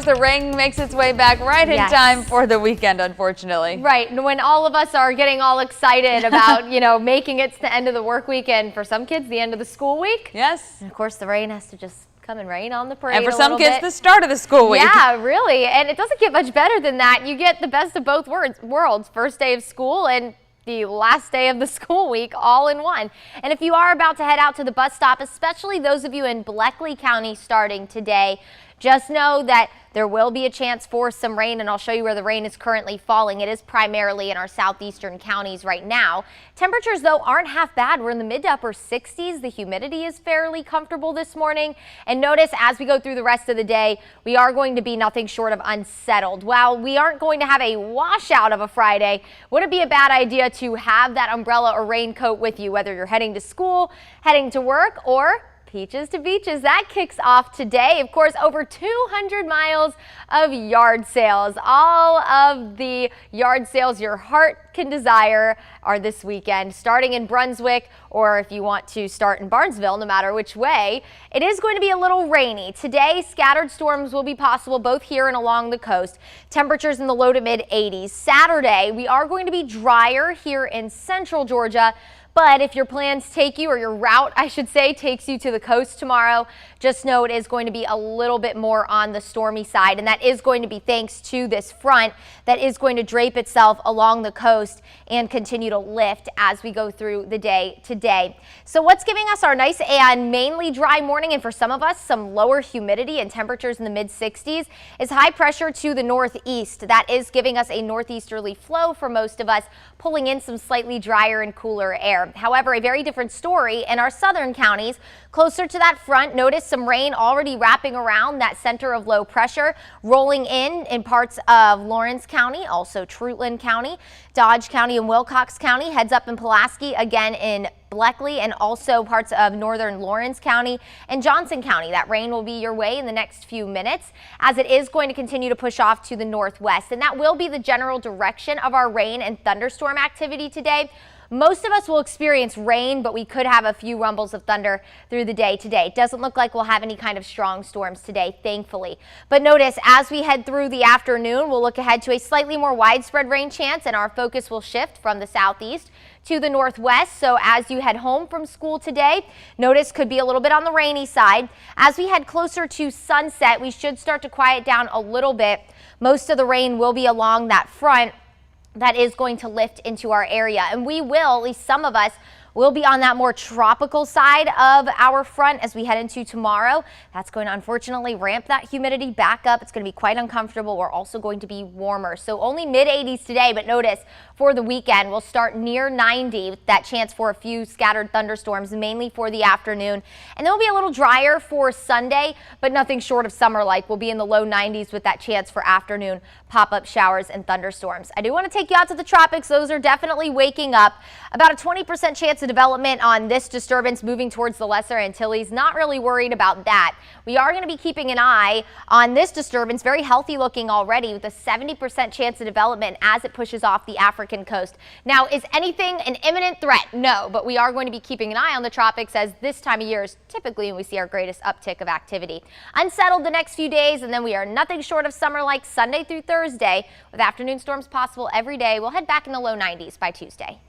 The rain makes its way back right in time for the weekend, unfortunately. Right, and when all of us are getting all excited about, making it to the end of the work weekend, for some kids, the end of the school week. Yes. And of course, the rain has to just come and rain on the parade. And for some kids, the start of the school week. Yeah, really, and it doesn't get much better than that. You get the best of both worlds, first day of school and the last day of the school week all in one. And if you are about to head out to the bus stop, especially those of you in Bleckley County starting today, just know that there will be a chance for some rain, and I'll show you where the rain is currently falling. It is primarily in our southeastern counties right now. Temperatures, though, aren't half bad. We're in the mid to upper 60s. The humidity is fairly comfortable this morning. And notice as we go through the rest of the day, we are going to be nothing short of unsettled. While we aren't going to have a washout of a Friday, would it be a bad idea to have that umbrella or raincoat with you, whether you're heading to school, heading to work, or Peaches to Beaches? That kicks off today. Of course, over 200 miles of yard sales. All of the yard sales your heart can desire are this weekend, starting in Brunswick, or if you want to start in Barnesville, no matter which way. It is going to be a little rainy. Today, scattered storms will be possible both here and along the coast. Temperatures in the low to mid 80s. Saturday, we are going to be drier here in central Georgia. But if your plans take you, or your route, I should say, takes you to the coast tomorrow, just know it is going to be a little bit more on the stormy side. And that is going to be thanks to this front that is going to drape itself along the coast and continue to lift as we go through the day today. So what's giving us our nice and mainly dry morning, and for some of us, some lower humidity and temperatures in the mid 60s, is high pressure to the northeast. That is giving us a northeasterly flow for most of us, pulling in some slightly drier and cooler air. However, a very different story in our southern counties. Closer to that front, notice some rain already wrapping around that center of low pressure, rolling in parts of Lawrence County, also Treutlen County, Dodge County, and Wilcox County. Heads up in Pulaski, again in Bleckley, and also parts of northern Lawrence County and Johnson County. That rain will be your way in the next few minutes, as it is going to continue to push off to the northwest. And that will be the general direction of our rain and thunderstorm activity today. Most of us will experience rain, but we could have a few rumbles of thunder through the day today. It doesn't look like we'll have any kind of strong storms today, thankfully. But notice as we head through the afternoon, we'll look ahead to a slightly more widespread rain chance, and our focus will shift from the southeast to the northwest. So as you head home from school today, notice could be a little bit on the rainy side. As we head closer to sunset, we should start to quiet down a little bit. Most of the rain will be along that front that is going to lift into our area, and we will, at least some of us, will be on that more tropical side of our front as we head into tomorrow. That's going to unfortunately ramp that humidity back up. It's going to be quite uncomfortable. We're also going to be warmer. So only mid 80s today, but notice for the weekend we'll start near 90 with that chance for a few scattered thunderstorms, mainly for the afternoon. And then we'll be a little drier for Sunday, but nothing short of summer-like. We'll be in the low 90s with that chance for afternoon pop-up showers and thunderstorms. I do want to take you out to the tropics. Those are definitely waking up. About a 20% chance of development on this disturbance moving towards the Lesser Antilles. Not really worried about that. We are going to be keeping an eye on this disturbance, very healthy looking already, with a 70% chance of development as it pushes off the African coast. Now, is anything an imminent threat? No, but we are going to be keeping an eye on the tropics, as this time of year is typically when we see our greatest uptick of activity. Unsettled the next few days, and then we are nothing short of summer-like Sunday through Thursday, with afternoon storms possible every day. We'll head back in the low 90s by Tuesday.